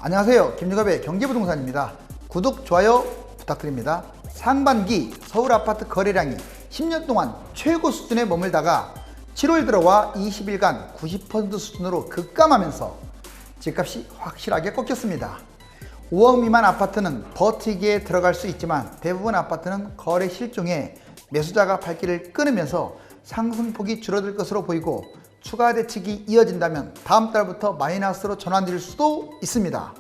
안녕하세요. 김유갑의 경제부동산입니다. 구독, 좋아요 부탁드립니다. 상반기 서울 아파트 거래량이 10년 동안 최고 수준에 머물다가 7월 들어와 20일간 90% 수준으로 급감하면서 집값이 확실하게 꺾였습니다. 5억 미만 아파트는 버티기에 들어갈 수 있지만 대부분 아파트는 거래 실종에 매수자가 발길을 끊으면서 상승폭이 줄어들 것으로 보이고 추가 대책이 이어진다면 다음 달부터 마이너스로 전환될 수도 있습니다.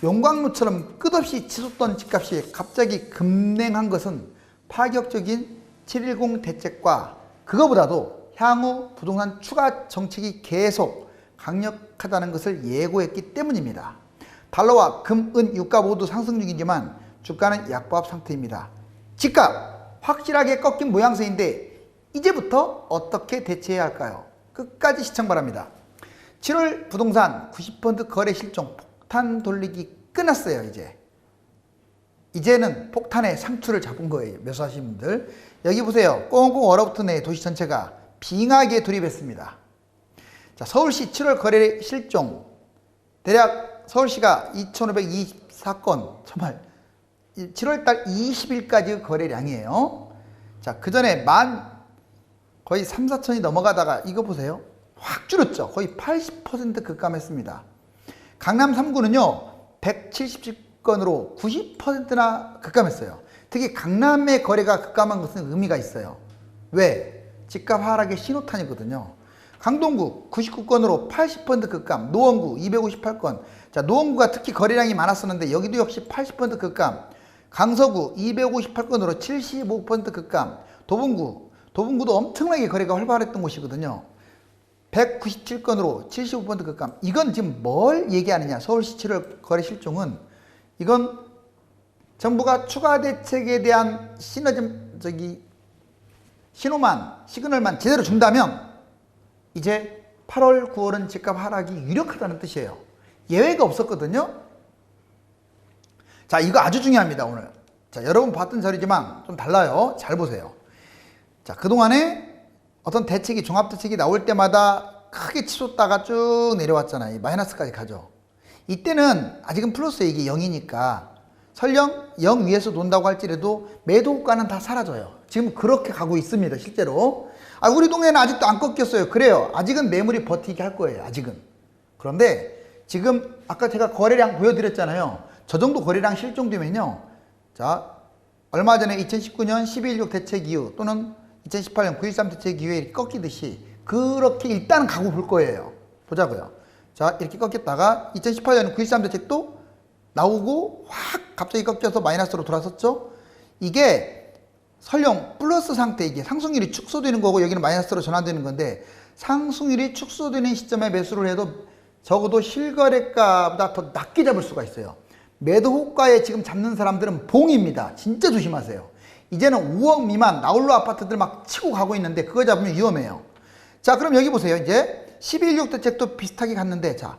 용광로처럼 끝없이 치솟던 집값이 갑자기 급냉한 것은 파격적인 7.10 대책과 그거보다도 향후 부동산 추가 정책이 계속 강력하다는 것을 예고했기 때문입니다. 달러와 금, 은, 유가 모두 상승 중이지만 주가는 약보합 상태입니다. 집값 확실하게 꺾인 모양새인데 이제부터 어떻게 대처해야 할까요? 끝까지 시청 바랍니다. 7월 부동산 90% 거래 실종 폭탄 돌리기 끝났어요. 이제는 폭탄의 상투를 잡은 거예요. 매수하신 분들 여기 보세요. 꽁꽁 얼어붙은 애 도시 전체가 빙하기에 돌입했습니다. 자, 서울시 7월 거래 실종 대략 서울시가 2,524건 정말 7월달 20일까지 거래량이에요. 자, 그 전에 거의 3, 4천이 넘어가다가 이거 보세요. 확 줄었죠. 거의 80% 급감했습니다. 강남 3구는요 177건으로 90%나 급감했어요. 특히 강남의 거래가 급감한 것은 의미가 있어요. 왜? 집값 하락의 신호탄이거든요. 강동구 99건으로 80% 급감, 노원구 258건. 자, 노원구가 특히 거래량이 많았었는데 여기도 역시 80% 급감. 강서구 258건으로 75% 급감. 도봉구도 엄청나게 거래가 활발했던 곳이거든요. 197건으로 75% 급감. 이건 지금 뭘 얘기하느냐? 서울시 7월 거래 실종은 이건 정부가 추가 대책에 대한 시그널만 제대로 준다면 이제 8월, 9월은 집값 하락이 유력하다는 뜻이에요. 예외가 없었거든요. 자, 이거 아주 중요합니다, 오늘. 자, 여러분 봤던 자료지만 좀 달라요. 잘 보세요. 자, 그동안에 어떤 대책이, 종합대책이 나올 때마다 크게 치솟다가 쭉 내려왔잖아요. 마이너스까지 가죠. 이때는 아직은 플러스에 이게 0이니까 설령 0 위에서 논다고 할지라도 매도 효과는 다 사라져요. 지금 그렇게 가고 있습니다, 실제로. 우리 동네는 아직도 안 꺾였어요. 그래요. 아직은 매물이 버티게 할 거예요, 아직은. 그런데 지금 아까 제가 거래량 보여드렸잖아요. 저 정도 거래량 실종되면요. 자, 얼마 전에 2019년 12.16 대책 이후 또는 2018년 9.13 대책 이후에 꺾이듯이 그렇게 일단 가고 볼 거예요. 보자고요. 자, 이렇게 꺾였다가 2018년 9.13 대책도 나오고 확 갑자기 꺾여서 마이너스로 돌아섰죠. 이게 설령 플러스 상태, 이게 상승률이 축소되는 거고 여기는 마이너스로 전환되는 건데 상승률이 축소되는 시점에 매수를 해도 적어도 실거래가보다 더 낮게 잡을 수가 있어요. 매도 호가에 지금 잡는 사람들은 봉입니다. 진짜 조심하세요. 이제는 5억 미만 나홀로 아파트들 막 치고 가고 있는데 그거 잡으면 위험해요. 자, 그럼 여기 보세요. 이제 12.16 대책도 비슷하게 갔는데, 자,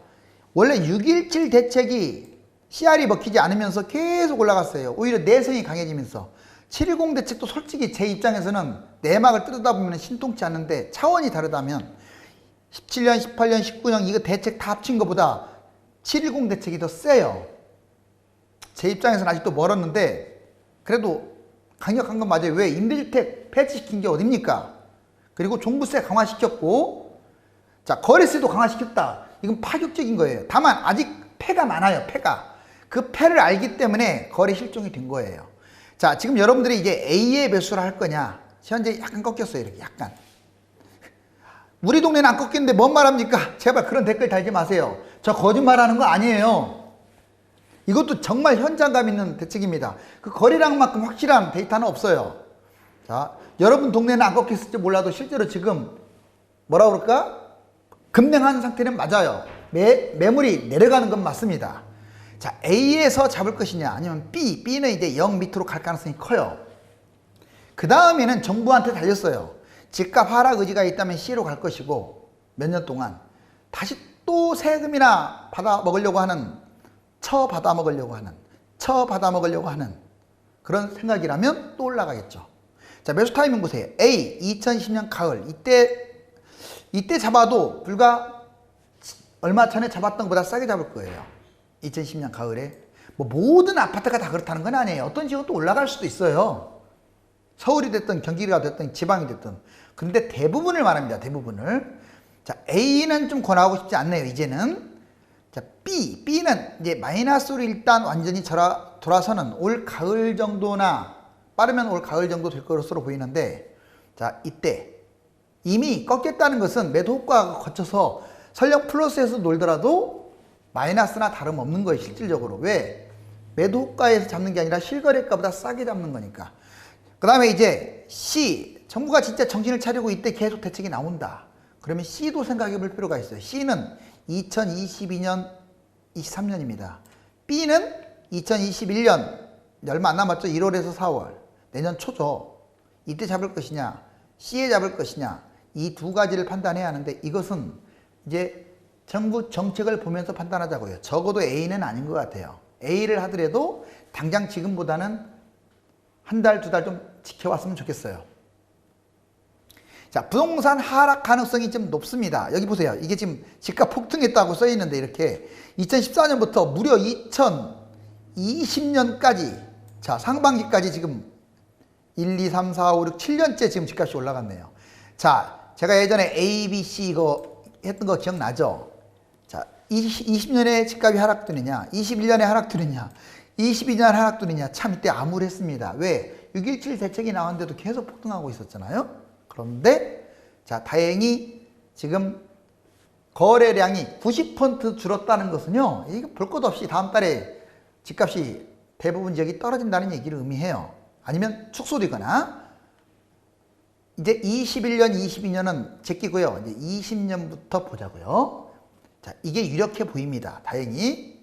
원래 6.17 대책이 CR이 먹히지 않으면서 계속 올라갔어요. 오히려 내성이 강해지면서 7.10 대책도 솔직히 제 입장에서는 내막을 뜯어다보면 신통치 않는데 차원이 다르다면 17년, 18년, 19년 이거 대책 다 합친 것보다 7.10 대책이 더 세요. 제 입장에서는 아직도 멀었는데 그래도 강력한 건 맞아요. 왜? 임대주택 폐지시킨 게 어딥니까? 그리고 종부세 강화시켰고, 자, 거래세도 강화시켰다. 이건 파격적인 거예요. 다만 아직 폐가 많아요. 그 폐를 알기 때문에 거래 실종이 된 거예요. 자, 지금 여러분들이 이제 A에 매수를 할 거냐? 현재 약간 꺾였어요. 이렇게 약간. 우리 동네는 안 꺾였는데 뭔 말합니까? 제발 그런 댓글 달지 마세요. 저 거짓말하는 거 아니에요. 이것도 정말 현장감 있는 대책입니다. 그 거래량만큼 확실한 데이터는 없어요. 자, 여러분 동네는 안 꺾였을지 몰라도 실제로 지금 뭐라 그럴까? 급냉한 상태는 맞아요. 매물이 내려가는 건 맞습니다. 자, A에서 잡을 것이냐 아니면 B는 이제 0 밑으로 갈 가능성이 커요. 그 다음에는 정부한테 달렸어요. 집값 하락 의지가 있다면 C로 갈 것이고 몇 년 동안 다시 또 세금이나 받아 먹으려고 하는 받아 먹으려고 하는 그런 생각이라면 또 올라가겠죠. 자, 매수 타이밍 보세요. A 2010년 가을 이때 잡아도 불과 얼마 전에 잡았던 것보다 싸게 잡을 거예요. 2010년 가을에. 뭐 모든 아파트가 다 그렇다는 건 아니에요. 어떤 지역은 또 올라갈 수도 있어요. 서울이 됐든 경기가 됐든 지방이 됐든. 근데 대부분을 말합니다. 대부분을. 자, A는 좀 권하고 싶지 않네요. 이제는. 자, B는 이제 마이너스로 일단 완전히 돌아서는 올 가을 정도나 빠르면 올 가을 정도 될 것으로 보이는데, 자, 이때 이미 꺾였다는 것은 매도 효과가 거쳐서 설령 플러스에서 놀더라도 마이너스나 다름없는 거예요. 실질적으로. 왜? 매도 효과에서 잡는 게 아니라 실거래가보다 싸게 잡는 거니까. 그 다음에 이제 C, 정부가 진짜 정신을 차리고 이때 계속 대책이 나온다. 그러면 C도 생각해 볼 필요가 있어요. C는 2022년, 23년입니다. B는 2021년, 얼마 안 남았죠? 1월에서 4월. 내년 초죠. 이때 잡을 것이냐, C에 잡을 것이냐, 이 두 가지를 판단해야 하는데, 이것은 이제 정부 정책을 보면서 판단하자고요. 적어도 A는 아닌 것 같아요. A를 하더라도 당장 지금보다는 한 달, 두 달 좀 지켜왔으면 좋겠어요. 자, 부동산 하락 가능성이 좀 높습니다. 여기 보세요. 이게 지금 집값 폭등했다고 써 있는데, 이렇게 2014년부터 무려 2020년까지, 자, 상반기까지 지금 1, 2, 3, 4, 5, 6, 7년째 지금 집값이 올라갔네요. 자, 제가 예전에 A, B, C 이거 했던 거 기억나죠? 자, 20년에 집값이 하락되느냐, 21년에 하락되느냐, 22년 하락되느냐, 참 이때 암울했습니다. 왜? 6.17 대책이 나왔는데도 계속 폭등하고 있었잖아요. 그런데 자, 다행히 지금 거래량이 90% 줄었다는 것은요, 이거 볼 것 없이 다음 달에 집값이 대부분 지역이 떨어진다는 얘기를 의미해요. 아니면 축소되거나. 이제 21년, 22년은 제끼고요. 이제 20년부터 보자고요. 자, 이게 유력해 보입니다. 다행히.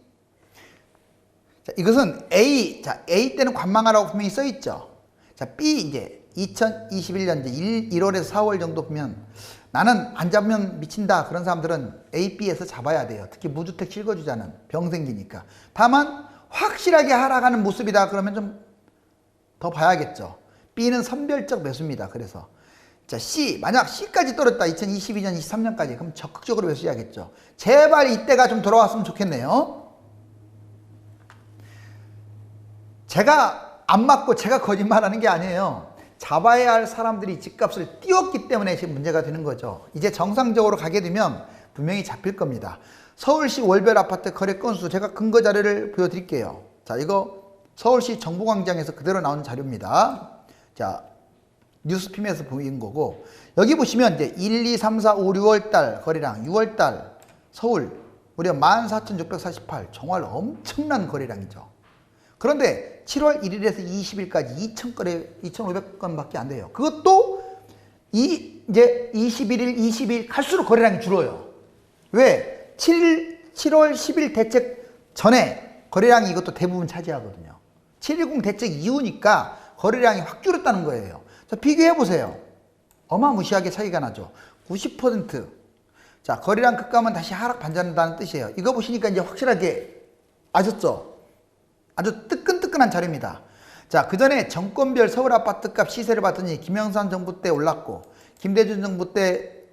자, 이것은 A, 자, A 때는 관망하라고 분명히 써 있죠. 자, B 이제 2021년 이제 1월에서 4월 정도 보면 나는 안 잡으면 미친다. 그런 사람들은 A, B에서 잡아야 돼요. 특히 무주택 실거주자는 병 생기니까. 다만 확실하게 하락하는 모습이다. 그러면 좀 더 봐야겠죠. B는 선별적 매수입니다. 그래서 자, C, 만약 C까지 떨어졌다. 2022년, 23년까지. 그럼 적극적으로 매수해야겠죠. 제발 이때가 좀 돌아왔으면 좋겠네요. 제가 안 맞고 제가 거짓말하는 게 아니에요. 잡아야 할 사람들이 집값을 띄웠기 때문에 지금 문제가 되는 거죠. 이제 정상적으로 가게 되면 분명히 잡힐 겁니다. 서울시 월별 아파트 거래 건수, 제가 근거 자료를 보여드릴게요. 자, 이거 서울시 정보광장에서 그대로 나온 자료입니다. 자, 뉴스핌에서 보인 거고, 여기 보시면 이제 1, 2, 3, 4, 5, 6월 달 거래량, 6월 달 서울 무려 14,648, 정말 엄청난 거래량이죠. 그런데 7월 1일에서 20일까지 2,000건에 2,500건밖에 안 돼요. 그것도 이제 21일, 22일 갈수록 거래량이 줄어요. 왜? 7월 10일 대책 전에 거래량이 이것도 대부분 차지하거든요. 7.10 대책 이후니까 거래량이 확 줄었다는 거예요. 자, 비교해 보세요. 어마무시하게 차이가 나죠. 90%. 자, 거래량 급감은 다시 하락 반전한다는 뜻이에요. 이거 보시니까 이제 확실하게 아셨죠? 아주 뜨끈뜨끈한 자료입니다. 자, 그 전에 정권별 서울 아파트값 시세를 봤더니 김영삼 정부 때 올랐고, 김대중 정부 때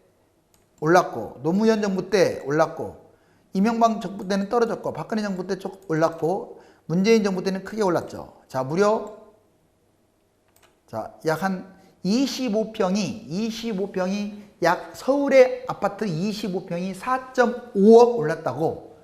올랐고, 노무현 정부 때 올랐고, 이명박 정부 때는 떨어졌고, 박근혜 정부 때 좀 올랐고, 문재인 정부 때는 크게 올랐죠. 자, 무려 자, 약 한 25평이 약 서울의 아파트 25평이 4.5억 올랐다고.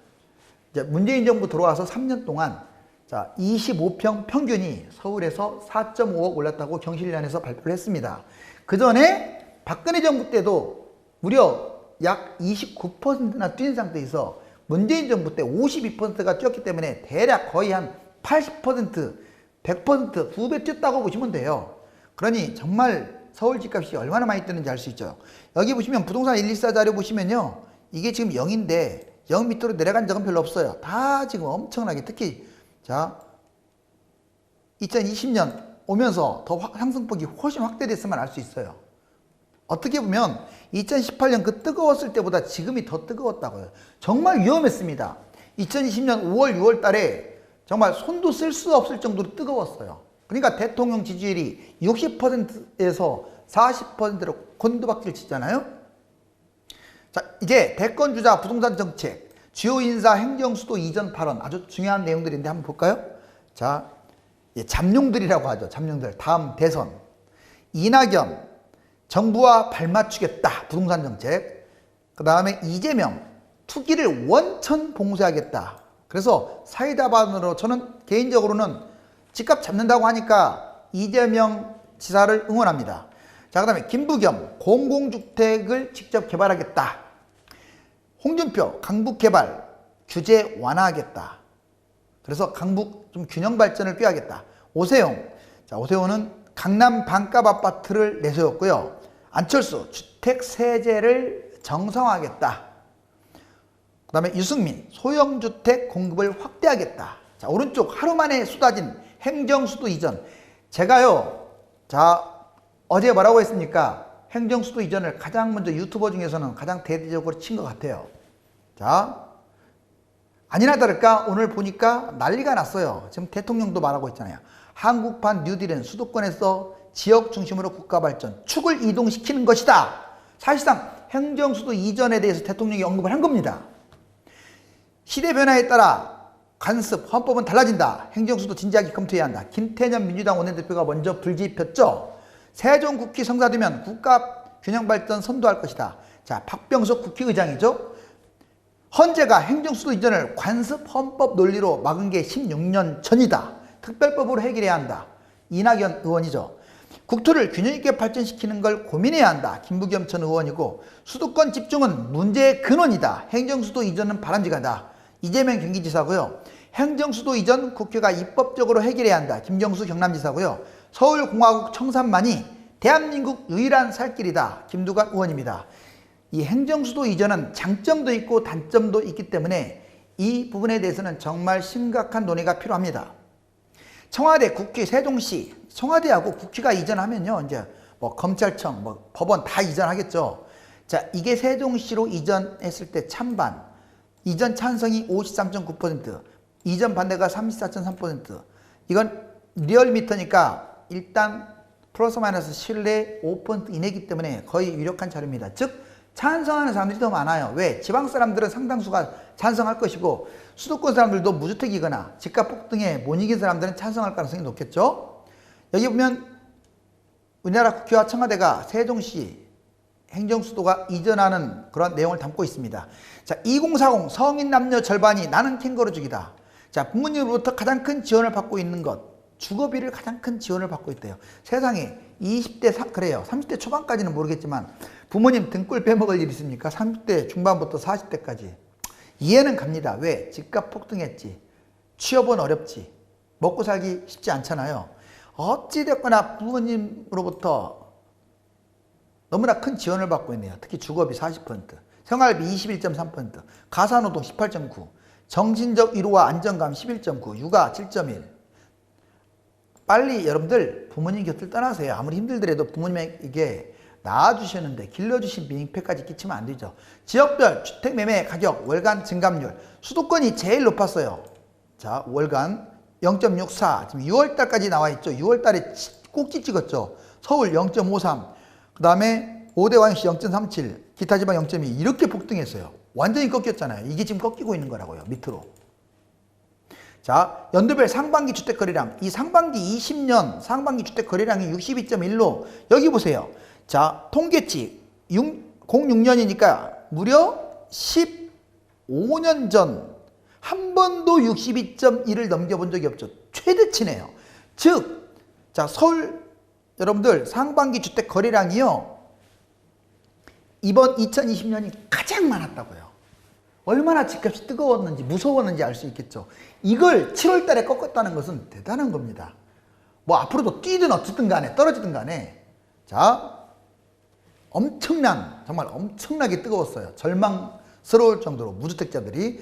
이제 문재인 정부 들어와서 3년 동안 자, 25평 평균이 서울에서 4.5억 올랐다고 경실련에서 발표를 했습니다. 그 전에 박근혜 정부 때도 무려 약 29%나 뛴 상태에서 문재인 정부 때 52%가 뛰었기 때문에 대략 거의 한 80%, 100% 두 배 뛰었다고 보시면 돼요. 그러니 정말 서울 집값이 얼마나 많이 뛰는지 알 수 있죠. 여기 보시면 부동산 114 자료 보시면요. 이게 지금 0인데 0 밑으로 내려간 적은 별로 없어요. 다 지금 엄청나게, 특히 자 2020년 오면서 더 상승폭이 훨씬 확대됐으면 알 수 있어요. 어떻게 보면 2018년 그 뜨거웠을 때보다 지금이 더 뜨거웠다고요. 정말 위험했습니다. 2020년 5월, 6월 달에 정말 손도 쓸 수 없을 정도로 뜨거웠어요. 그러니까 대통령 지지율이 60%에서 40%로 곤두박질 치잖아요. 자, 이제 대권주자 부동산 정책, 주요 인사 행정수도 이전 발언, 아주 중요한 내용들인데 한번 볼까요? 자, 잠룡들이라고 하죠. 잠룡들. 다음 대선. 이낙연, 정부와 발맞추겠다. 부동산 정책. 그 다음에 이재명, 투기를 원천 봉쇄하겠다. 그래서 사이다 반으로 저는 개인적으로는 집값 잡는다고 하니까 이재명 지사를 응원합니다. 자, 그 다음에 김부겸, 공공주택을 직접 개발하겠다. 홍준표, 강북 개발 규제 완화하겠다. 그래서 강북 좀 균형 발전을 꾀하겠다. 오세훈, 자, 오세훈은 강남 반값 아파트를 내세웠고요. 안철수, 주택 세제를 정상화하겠다. 그 다음에 유승민, 소형주택 공급을 확대하겠다. 자, 오른쪽 하루 만에 쏟아진 행정수도 이전. 제가요, 자, 어제 뭐라고 했습니까? 행정수도 이전을 가장 먼저 유튜버 중에서는 가장 대대적으로 친 것 같아요. 자, 아니나 다를까 오늘 보니까 난리가 났어요. 지금 대통령도 말하고 있잖아요. 한국판 뉴딜은 수도권에서 지역 중심으로 국가 발전, 축을 이동시키는 것이다. 사실상 행정수도 이전에 대해서 대통령이 언급을 한 겁니다. 시대 변화에 따라 관습, 헌법은 달라진다. 행정수도 진지하게 검토해야 한다. 김태년 민주당 원내대표가 먼저 불지폈죠. 세종국회 성사되면 국가 균형 발전 선도할 것이다. 자, 박병석 국회의장이죠. 헌재가 행정수도 이전을 관습 헌법 논리로 막은 게 16년 전이다. 특별법으로 해결해야 한다. 이낙연 의원이죠. 국토를 균형 있게 발전시키는 걸 고민해야 한다. 김부겸 전 의원이고, 수도권 집중은 문제의 근원이다. 행정수도 이전은 바람직하다. 이재명 경기지사고요. 행정수도 이전 국회가 입법적으로 해결해야 한다. 김경수 경남지사고요. 서울공화국 청산만이 대한민국 유일한 살길이다. 김두관 의원입니다. 이 행정수도 이전은 장점도 있고 단점도 있기 때문에 이 부분에 대해서는 정말 심각한 논의가 필요합니다. 청와대, 국회, 세종시, 청와대하고 국회가 이전하면요, 이제 뭐 검찰청, 뭐 법원 다 이전하겠죠. 자, 이게 세종시로 이전했을 때 찬반, 이전 찬성이 53.9%, 이전 반대가 34.3%. 이건 리얼미터니까 일단 플러스 마이너스 신뢰 5% 이내이기 때문에 거의 유력한 자료입니다. 즉 찬성하는 사람들이 더 많아요. 왜? 지방 사람들은 상당수가 찬성할 것이고, 수도권 사람들도 무주택이거나 집값 폭등에 못 이긴 사람들은 찬성할 가능성이 높겠죠. 여기 보면 우리나라 국회와 청와대가 세종시 행정수도가 이전하는 그런 내용을 담고 있습니다. 자, 2040 성인 남녀 절반이 나는 캥거루족이다. 자, 부모님으로부터 가장 큰 지원을 받고 있는 것, 주거비를 가장 큰 지원을 받고 있대요. 세상에 20대 그래요. 30대 초반까지는 모르겠지만 부모님 등골 빼먹을 일 있습니까? 30대 중반부터 40대까지. 이해는 갑니다. 왜? 집값 폭등했지. 취업은 어렵지. 먹고 살기 쉽지 않잖아요. 어찌됐거나 부모님으로부터 너무나 큰 지원을 받고 있네요. 특히 주거비 40%, 생활비 21.3%, 가사노동 18.9%, 정신적 위로와 안정감 11.9%, 육아 7.1%. 빨리 여러분들 부모님 곁을 떠나세요. 아무리 힘들더라도 부모님에게 낳아주셨는데 길러주신 민폐까지 끼치면 안 되죠. 지역별 주택 매매 가격 월간 증감률, 수도권이 제일 높았어요. 자, 월간 0.64, 지금 6월달까지 나와 있죠. 6월달에 꼭지 찍었죠. 서울 0.53, 그 다음에 5대 광역시 0.37, 기타 지방 0.2 이렇게 폭등했어요. 완전히 꺾였잖아요. 이게 지금 꺾이고 있는 거라고요. 밑으로. 자, 연도별 상반기 주택 거래량, 이 상반기 20년 상반기 주택 거래량이 62.1로 여기 보세요. 자, 통계치 06년이니까 무려 15년 전 한 번도 62.1을 넘겨본 적이 없죠. 최대치네요. 즉, 자, 서울 여러분들 상반기 주택 거래량이요, 이번 2020년이 가장 많았다고요. 얼마나 집값이 뜨거웠는지 무서웠는지 알 수 있겠죠. 이걸 7월 달에 꺾었다는 것은 대단한 겁니다. 뭐 앞으로도 뛰든 어쨌든 간에 떨어지든 간에, 자, 정말 엄청나게 뜨거웠어요. 절망스러울 정도로 무주택자들이.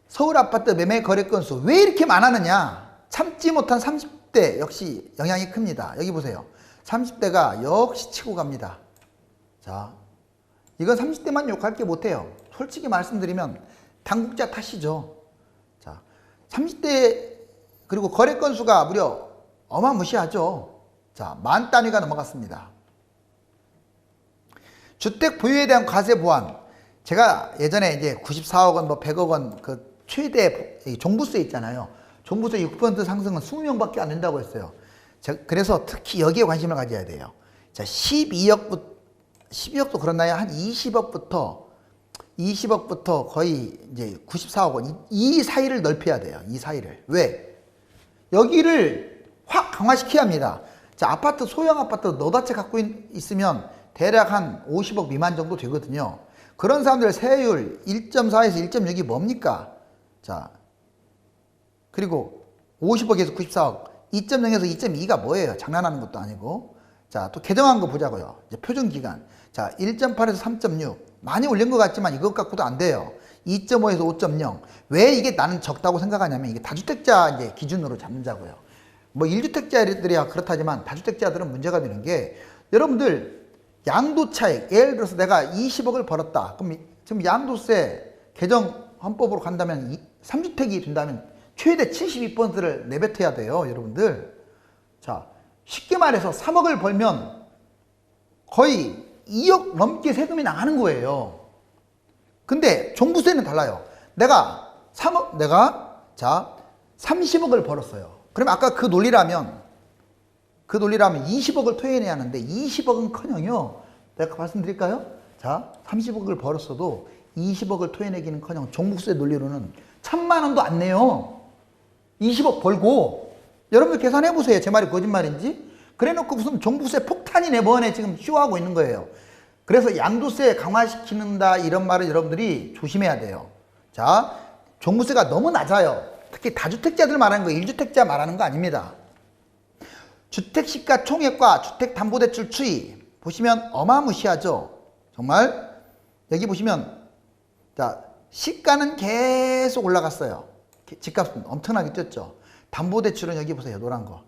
서울 아파트 매매 거래 건수 왜 이렇게 많았느냐? 참지 못한 30대 역시 영향이 큽니다. 여기 보세요. 30대가 역시 치고 갑니다. 자, 이건 30대만 욕할 게 못해요. 솔직히 말씀드리면 당국자 탓이죠. 자, 30대 그리고 거래 건수가 무려 어마무시하죠. 자, 10,000 단위가 넘어갔습니다. 주택 보유에 대한 과세 보완. 제가 예전에 이제 94억 원, 뭐 100억 원 그 최대 종부세 있잖아요. 종부세 6% 상승은 20명밖에 안 된다고 했어요. 그래서 특히 여기에 관심을 가져야 돼요. 자, 12억도 그렇나요? 한 20억부터 거의 이제 94억 원. 이 사이를 넓혀야 돼요. 이 사이를. 왜? 여기를 확 강화시켜야 합니다. 자, 아파트, 소형 아파트 너다채 갖고 있으면 대략 한 50억 미만 정도 되거든요. 그런 사람들 세율 1.4에서 1.6이 뭡니까? 자, 그리고 50억에서 94억, 2.0에서 2.2가 뭐예요? 장난하는 것도 아니고. 자, 또 개정한 거 보자고요. 이제 표준기간. 자, 1.8에서 3.6. 많이 올린 것 같지만 이것 갖고도 안 돼요. 2.5에서 5.0. 왜 이게 나는 적다고 생각하냐면 이게 다주택자 이제 기준으로 잡는다고요. 뭐 1주택자들이야 그렇다지만 다주택자들은 문제가 되는 게 여러분들 양도 차익, 예를 들어서 내가 20억을 벌었다. 그럼 지금 양도세 개정 헌법으로 간다면 3주택이 된다면 최대 72%를 내뱉어야 돼요, 여러분들. 자, 쉽게 말해서 3억을 벌면 거의 2억 넘게 세금이 나가는 거예요. 근데 종부세는 달라요. 내가 30억을 벌었어요. 그럼 아까 그 논리라면 20억을 토해내야 하는데 20억은 커녕요. 내가 말씀드릴까요? 자, 30억을 벌었어도 20억을 토해내기는 커녕 종부세 논리로는 1000만 원도 안 내요. 20억 벌고. 여러분들 계산해 보세요. 제 말이 거짓말인지. 그래 놓고 무슨 종부세 폭탄이 내번에 지금 쇼하고 있는 거예요. 그래서 양도세 강화시키는다 이런 말을 여러분들이 조심해야 돼요. 자, 종부세가 너무 낮아요. 특히 다주택자들 말하는 거 1주택자 말하는 거 아닙니다. 주택시가 총액과 주택담보대출 추이 보시면 어마무시하죠. 정말 여기 보시면 자, 시가는 계속 올라갔어요. 집값은 엄청나게 뛰었죠. 담보대출은 여기 보세요. 노란 거.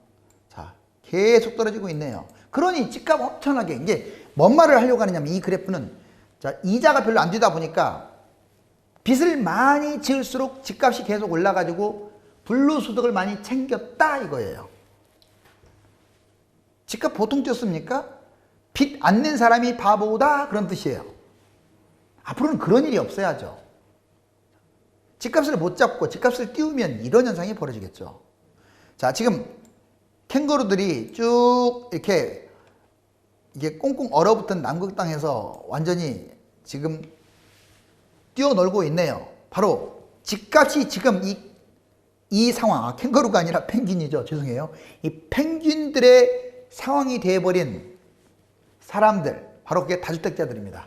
자, 계속 떨어지고 있네요. 그러니 집값 엄청나게 이게 뭔 말을 하려고 하느냐면 이 그래프는 자, 이자가 별로 안 되다 보니까 빚을 많이 지을수록 집값이 계속 올라가지고 불로소득을 많이 챙겼다 이거예요. 집값 보통 뛰었습니까? 빚 안 낸 사람이 바보다 그런 뜻이에요. 앞으로는 그런 일이 없어야죠. 집값을 못 잡고 집값을 띄우면 이런 현상이 벌어지겠죠. 자, 지금 캥거루들이 쭉 이렇게 이게 꽁꽁 얼어붙은 남극 땅에서 완전히 지금 뛰어놀고 있네요. 바로 집값이 지금 이 상황, 캥거루가 아니라 펭귄이죠. 죄송해요. 이 펭귄들의 상황이 되어버린 사람들, 바로 그게 다주택자들입니다.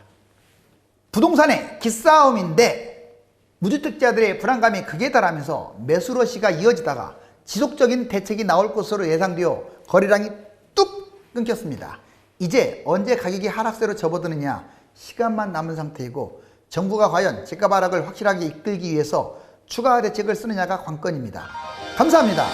부동산의 기싸움인데 무주택자들의 불안감이 극에 달하면서 매수러시가 이어지다가 지속적인 대책이 나올 것으로 예상되어 거래량이 뚝 끊겼습니다. 이제 언제 가격이 하락세로 접어드느냐 시간만 남은 상태이고 정부가 과연 집값 하락을 확실하게 이끌기 위해서 추가 대책을 쓰느냐가 관건입니다. 감사합니다.